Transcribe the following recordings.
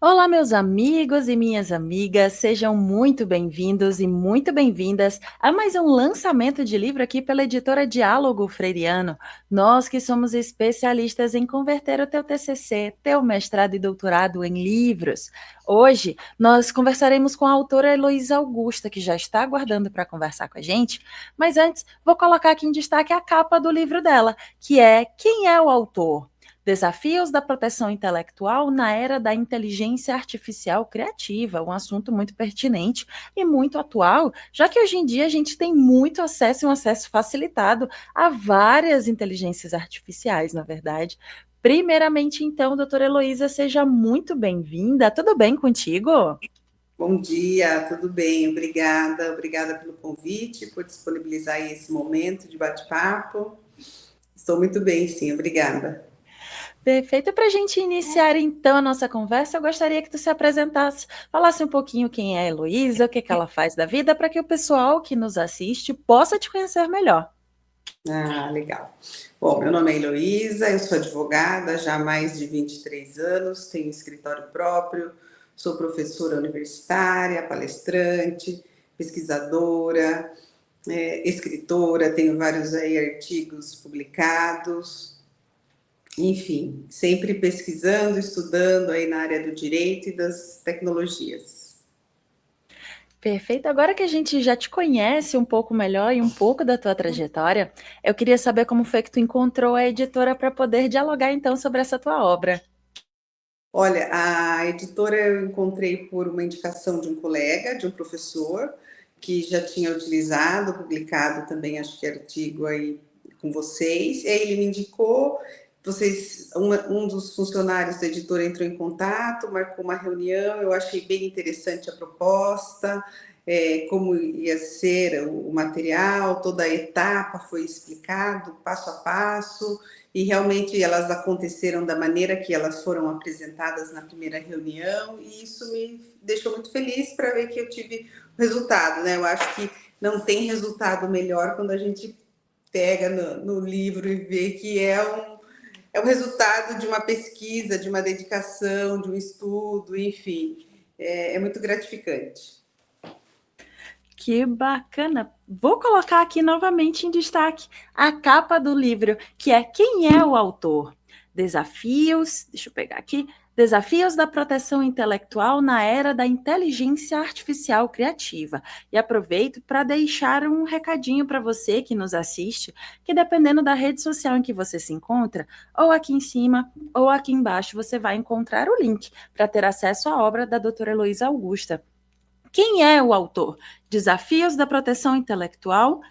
Olá, meus amigos e minhas amigas, sejam muito bem-vindos e muito bem-vindas a mais um lançamento de livro aqui pela editora Diálogo Freiriano. Nós que somos especialistas em converter o teu TCC, teu mestrado e doutorado em livros. Hoje nós conversaremos com a autora Heloísa Augusta, que já está aguardando para conversar com a gente, mas antes vou colocar aqui em destaque a capa do livro dela, que é Quem é o autor? Desafios da proteção intelectual na era da inteligência artificial criativa, um assunto muito pertinente e muito atual, já que hoje em dia a gente tem muito acesso e um acesso facilitado a várias inteligências artificiais, na verdade. Primeiramente, então, doutora Heloísa, seja muito bem-vinda. Tudo bem contigo? Bom dia, tudo bem? Obrigada pelo convite, por disponibilizar aí esse momento de bate-papo. Estou muito bem, sim, obrigada. Perfeito. Para a gente iniciar então a nossa conversa, eu gostaria que tu se apresentasse, falasse um pouquinho quem é a Heloísa, o que que ela faz da vida, para que o pessoal que nos assiste possa te conhecer melhor. Ah, legal. Bom, meu nome é Heloísa, eu sou advogada já há mais de 23 anos, tenho escritório próprio, sou professora universitária, palestrante, pesquisadora, escritora, tenho vários aí artigos publicados. Enfim, sempre pesquisando, estudando aí na área do direito e das tecnologias. Perfeito. Agora que a gente já te conhece um pouco melhor e um pouco da tua trajetória, eu queria saber como foi que tu encontrou a editora para poder dialogar então sobre essa tua obra. Olha, a editora eu encontrei por uma indicação de um colega, de um professor, que já tinha utilizado, publicado também, acho que artigo aí com vocês. E aí ele me indicou, um dos funcionários da editora entrou em contato, marcou uma reunião, eu achei bem interessante a proposta, como ia ser o material, toda a etapa foi explicado, passo a passo, e realmente elas aconteceram da maneira que elas foram apresentadas na primeira reunião, e isso me deixou muito feliz para ver que eu tive o resultado, né? Eu acho que não tem resultado melhor quando a gente pega no livro e vê que é o resultado de uma pesquisa, de uma dedicação, de um estudo, enfim, é muito gratificante. Que bacana! Vou colocar aqui novamente em destaque a capa do livro, que é Quem é o autor? Desafios, deixa eu pegar aqui, Desafios da proteção intelectual na era da inteligência artificial criativa. E aproveito para deixar um recadinho para você que nos assiste, que dependendo da rede social em que você se encontra, ou aqui em cima ou aqui embaixo, você vai encontrar o link para ter acesso à obra da doutora Heloísa Augusta. Quem é o autor? Desafios da proteção intelectual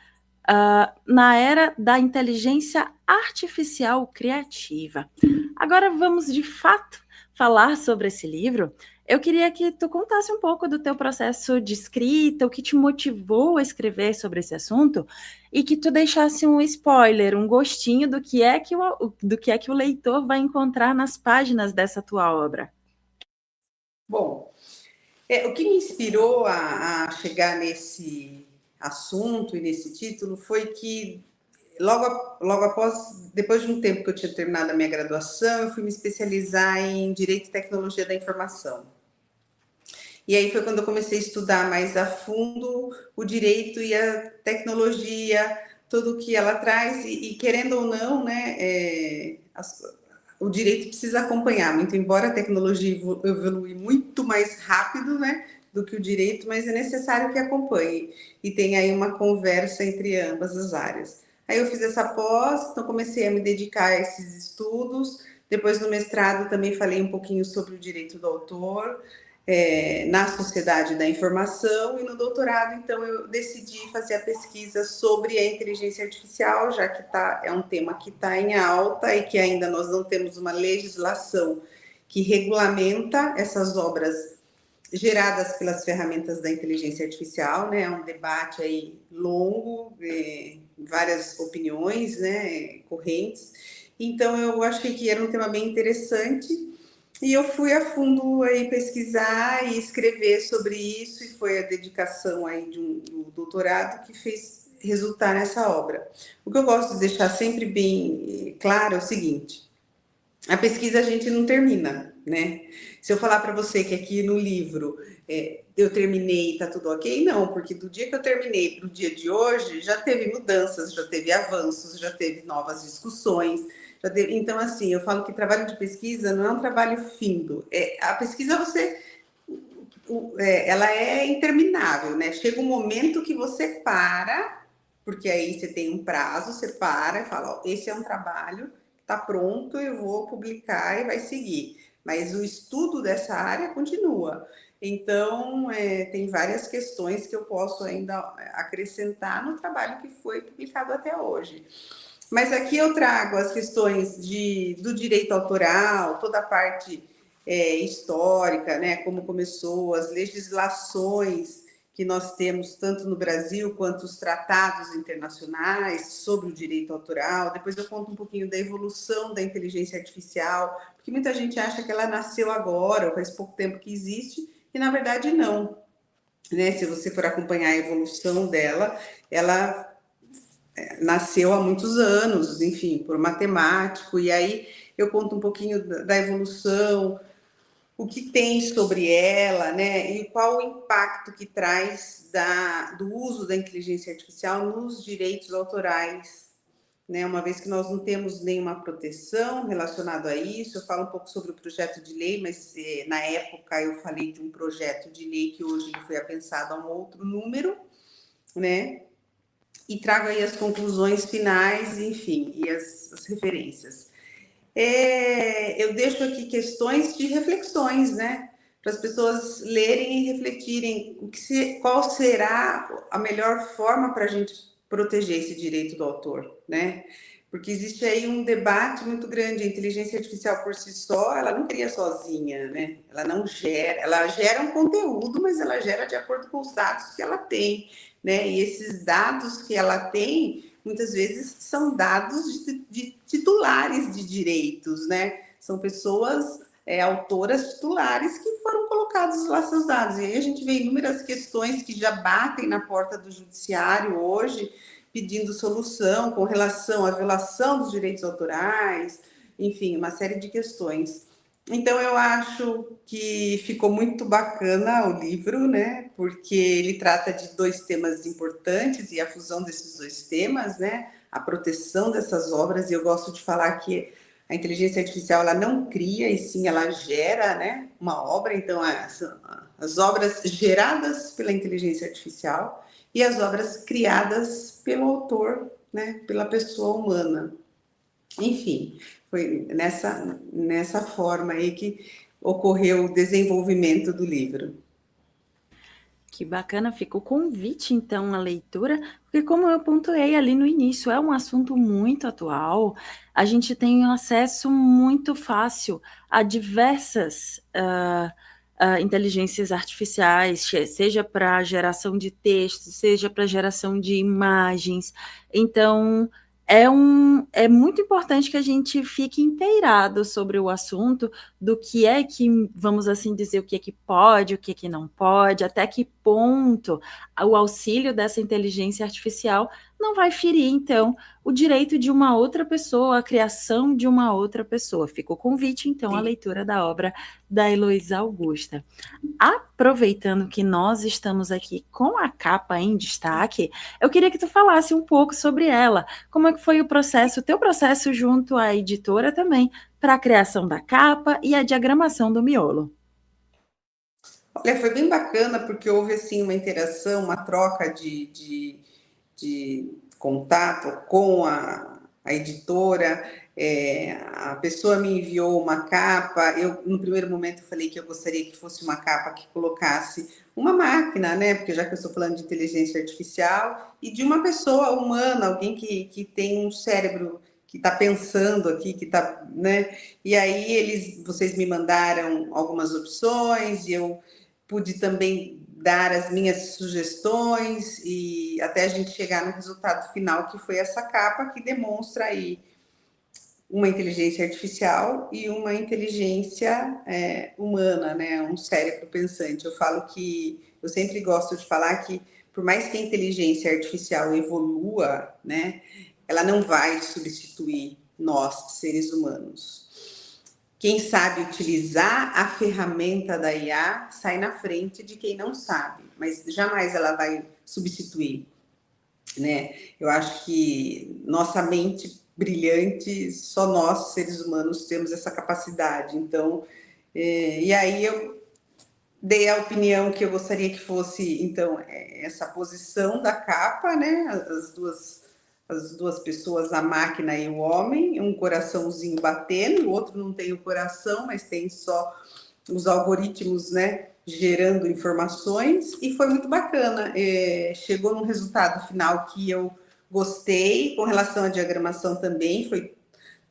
na era da inteligência artificial criativa. Agora vamos de fato falar sobre esse livro. Eu queria que tu contasse um pouco do teu processo de escrita, o que te motivou a escrever sobre esse assunto e que tu deixasse um spoiler, um gostinho do que é que o leitor vai encontrar nas páginas dessa tua obra. Bom, o que me inspirou a chegar nesse assunto e nesse título foi que logo após, depois de um tempo que eu tinha terminado a minha graduação, eu fui me especializar em Direito e Tecnologia da Informação. E aí foi quando eu comecei a estudar mais a fundo o direito e a tecnologia, tudo o que ela traz, e querendo ou não, né, o direito precisa acompanhar, muito embora a tecnologia evolui muito mais rápido, né, do que o direito, mas é necessário que acompanhe, e tem aí uma conversa entre ambas as áreas. Aí eu fiz essa pós, então comecei a me dedicar a esses estudos, depois no mestrado também falei um pouquinho sobre o direito do autor, na sociedade da informação, e no doutorado, então, eu decidi fazer a pesquisa sobre a inteligência artificial, já que é um tema que está em alta e que ainda nós não temos uma legislação que regulamenta essas obras geradas pelas ferramentas da inteligência artificial, né? É um debate aí longo, várias opiniões, né, correntes. Então, eu achei que era um tema bem interessante e eu fui a fundo aí pesquisar e escrever sobre isso, e foi a dedicação aí do doutorado que fez resultar nessa obra. O que eu gosto de deixar sempre bem claro é o seguinte: a pesquisa a gente não termina, né? Se eu falar para você que aqui no livro eu terminei e tá tudo ok, não, porque do dia que eu terminei para o dia de hoje já teve mudanças, já teve avanços, já teve novas discussões, já teve... Então, assim, eu falo que trabalho de pesquisa não é um trabalho fíndo. A pesquisa ela é interminável, né? Chega um momento que você para, porque aí você tem um prazo, você para e fala, ó, esse é um trabalho, está pronto, eu vou publicar e vai seguir. Mas o estudo dessa área continua. Então, tem várias questões que eu posso ainda acrescentar no trabalho que foi publicado até hoje. Mas aqui eu trago as questões do direito autoral, toda a parte histórica, né, como começou, as legislações que nós temos tanto no Brasil quanto os tratados internacionais sobre o direito autoral. Depois eu conto um pouquinho da evolução da inteligência artificial, porque muita gente acha que ela nasceu agora, ou faz pouco tempo que existe, e na verdade não. Né? Se você for acompanhar a evolução dela, ela nasceu há muitos anos, enfim, por matemático, e aí eu conto um pouquinho da evolução, o que tem sobre ela, né? E qual o impacto que traz do uso da inteligência artificial nos direitos autorais, né? Uma vez que nós não temos nenhuma proteção relacionada a isso, eu falo um pouco sobre o projeto de lei, mas na época eu falei de um projeto de lei que hoje ele foi apensado a um outro número, né? E trago aí as conclusões finais, enfim, e as referências. Eu deixo aqui questões de reflexões, né? Para as pessoas lerem e refletirem qual será a melhor forma para a gente proteger esse direito do autor, né? Porque existe aí um debate muito grande. A inteligência artificial por si só, ela não cria sozinha, né? Ela não gera, ela gera um conteúdo, mas ela gera de acordo com os dados que ela tem, né? E esses dados que ela tem muitas vezes são dados de titulares de direitos, né? São pessoas, autoras titulares que foram colocados lá seus dados. E aí a gente vê inúmeras questões que já batem na porta do judiciário hoje, pedindo solução com relação à violação dos direitos autorais, enfim, uma série de questões. Então, eu acho que ficou muito bacana o livro, né? Porque ele trata de dois temas importantes e a fusão desses dois temas, né? A proteção dessas obras. E eu gosto de falar que a inteligência artificial ela não cria, e sim ela gera, né? Uma obra. Então, as obras geradas pela inteligência artificial e as obras criadas pelo autor, né? Pela pessoa humana. Enfim, foi nessa forma aí que ocorreu o desenvolvimento do livro. Que bacana, fica o convite, então, à leitura, porque como eu pontuei ali no início, é um assunto muito atual, a gente tem um acesso muito fácil a diversas inteligências artificiais, seja para geração de texto, seja para geração de imagens, então é muito importante que a gente fique inteirado sobre o assunto, do que é que, vamos assim dizer, o que é que pode, o que é que não pode, até que ponto o auxílio dessa inteligência artificial não vai ferir, então, o direito de uma outra pessoa, a criação de uma outra pessoa. Fica o convite, então, à leitura da obra da Heloísa Augusta. Aproveitando que nós estamos aqui com a capa em destaque, eu queria que tu falasse um pouco sobre ela. Como é que foi o processo, o teu processo junto à editora também, para a criação da capa e a diagramação do miolo? Olha, foi bem bacana porque houve assim uma interação, uma troca de contato com a editora. A pessoa me enviou uma capa. Eu, no primeiro momento, falei que eu gostaria que fosse uma capa que colocasse uma máquina, né? Porque já que eu estou falando de inteligência artificial, e de uma pessoa humana, alguém que tem um cérebro que está pensando aqui, que está, né? E aí vocês me mandaram algumas opções e eu pude também dar as minhas sugestões e até a gente chegar no resultado final, que foi essa capa que demonstra aí uma inteligência artificial e uma inteligência humana, né? Um cérebro pensante. Eu sempre gosto de falar que, por mais que a inteligência artificial evolua, né, ela não vai substituir nós, seres humanos. quem sabe utilizar a ferramenta da IA sai na frente de quem não sabe, mas jamais ela vai substituir, né? Eu acho que nossa mente brilhante, só nós, seres humanos, temos essa capacidade. Então, e aí eu dei a opinião que eu gostaria que fosse, então, essa posição da capa, né? As duas pessoas, a máquina e o homem, um coraçãozinho batendo, o outro não tem o coração, mas tem só os algoritmos, né? Gerando informações, e foi muito bacana. Chegou num resultado final que eu gostei, com relação à diagramação também, foi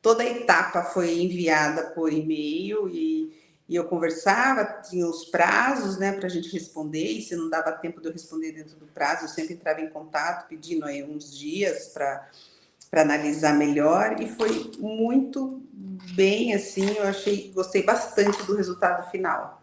toda a etapa foi enviada por e-mail e eu conversava, tinha os prazos, né, para a gente responder, e se não dava tempo de eu responder dentro do prazo, eu sempre entrava em contato pedindo aí uns dias para analisar melhor, e foi muito bem, assim, eu gostei bastante do resultado final.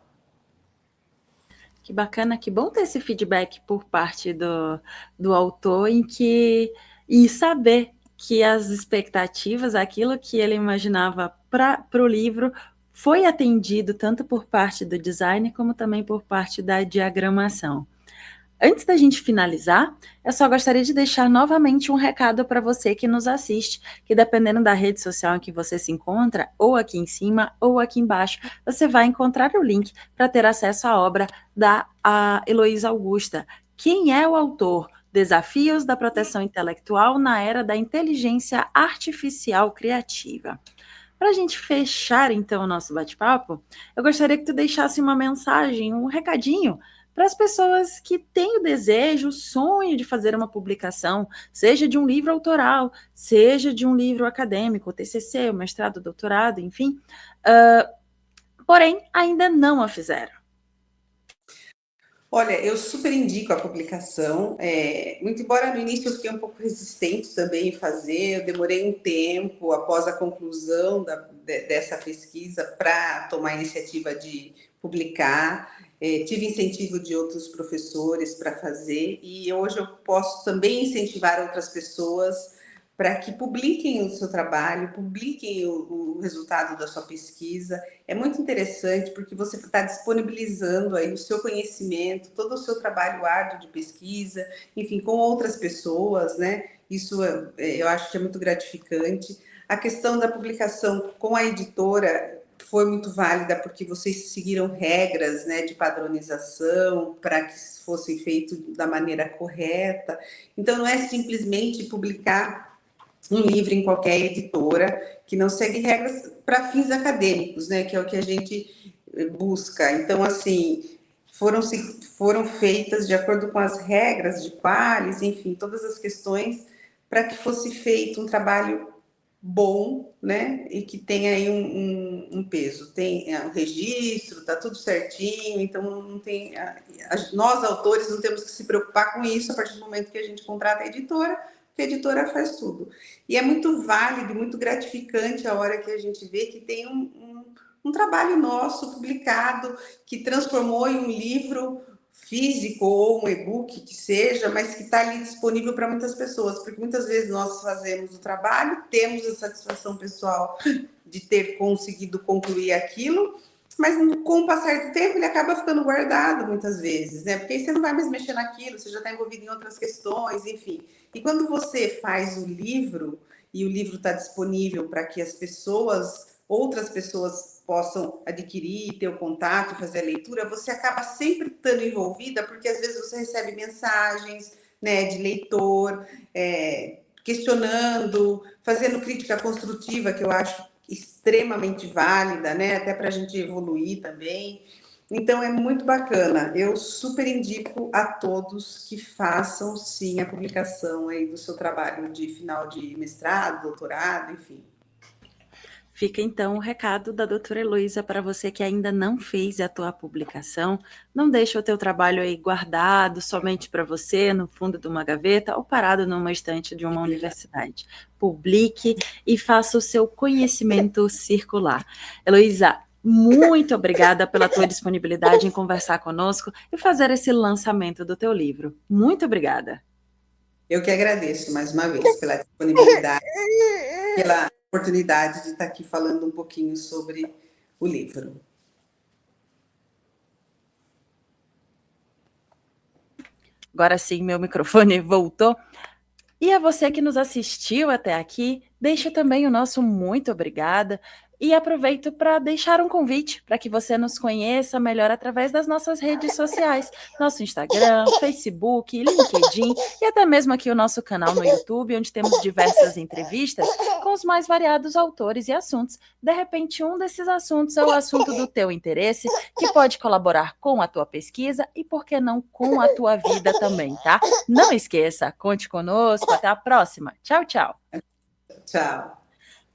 Que bacana, que bom ter esse feedback por parte do autor e saber que as expectativas, aquilo que ele imaginava para o livro, foi atendido tanto por parte do design como também por parte da diagramação. Antes da gente finalizar, eu só gostaria de deixar novamente um recado para você que nos assiste, que dependendo da rede social em que você se encontra, ou aqui em cima ou aqui embaixo, você vai encontrar o link para ter acesso à obra da Heloísa Augusta. Quem é o autor? Desafios da proteção intelectual na era da inteligência artificial criativa. Para a gente fechar, então, o nosso bate-papo, eu gostaria que tu deixasse uma mensagem, um recadinho para as pessoas que têm o desejo, o sonho de fazer uma publicação, seja de um livro autoral, seja de um livro acadêmico, TCC, mestrado, doutorado, enfim, porém ainda não a fizeram. Olha, eu super indico a publicação, muito embora no início eu fiquei um pouco resistente também em fazer, eu demorei um tempo após a conclusão dessa pesquisa para tomar a iniciativa de publicar, tive incentivo de outros professores para fazer, e hoje eu posso também incentivar outras pessoas para que publiquem o seu trabalho, publiquem o resultado da sua pesquisa. É muito interessante porque você está disponibilizando aí o seu conhecimento, todo o seu trabalho árduo de pesquisa, enfim, com outras pessoas, né? Isso eu acho que é muito gratificante. A questão da publicação com a editora foi muito válida porque vocês seguiram regras, né, de padronização para que fosse feito da maneira correta. Então, não é simplesmente publicar um livro em qualquer editora que não segue regras para fins acadêmicos, né? Que é o que a gente busca. Então, assim, foram feitas de acordo com as regras de qualis, enfim, todas as questões para que fosse feito um trabalho bom, né? E que tenha aí um peso. Tem um registro, tá tudo certinho, então não tem. Nós, autores, não temos que se preocupar com isso a partir do momento que a gente contrata a editora, que a editora faz tudo. E é muito válido, muito gratificante a hora que a gente vê que tem um trabalho nosso publicado, que transformou em um livro físico ou um e-book que seja, mas que está ali disponível para muitas pessoas, porque muitas vezes nós fazemos o trabalho, temos a satisfação pessoal de ter conseguido concluir aquilo, mas com o passar do tempo ele acaba ficando guardado muitas vezes, né? Porque aí você não vai mais mexer naquilo, você já está envolvido em outras questões, enfim. E quando você faz o livro e o livro está disponível para que as pessoas, outras pessoas possam adquirir, ter o contato, fazer a leitura, você acaba sempre estando envolvida, porque às vezes você recebe mensagens, né, de leitor, questionando, fazendo crítica construtiva, que eu acho extremamente válida, né, até para a gente evoluir também. Então é muito bacana. Eu super indico a todos que façam sim a publicação aí do seu trabalho de final de mestrado, doutorado, enfim. Fica então o recado da doutora Heloísa para você que ainda não fez a tua publicação. Não deixa o teu trabalho aí guardado somente para você, no fundo de uma gaveta ou parado numa estante de uma universidade. Publique e faça o seu conhecimento circular. Heloísa, muito obrigada pela tua disponibilidade em conversar conosco e fazer esse lançamento do teu livro. Muito obrigada. Eu que agradeço mais uma vez pela disponibilidade, pela oportunidade de estar aqui falando um pouquinho sobre o livro. Agora sim, meu microfone voltou. E a você que nos assistiu até aqui, deixo também o nosso muito obrigada e aproveito para deixar um convite para que você nos conheça melhor através das nossas redes sociais, nosso Instagram, Facebook, LinkedIn e até mesmo aqui o nosso canal no YouTube, onde temos diversas entrevistas com os mais variados autores e assuntos. De repente, um desses assuntos é o assunto do teu interesse, que pode colaborar com a tua pesquisa e, por que não, com a tua vida também, tá? Não esqueça, conte conosco, até a próxima. Tchau, tchau. Tchau.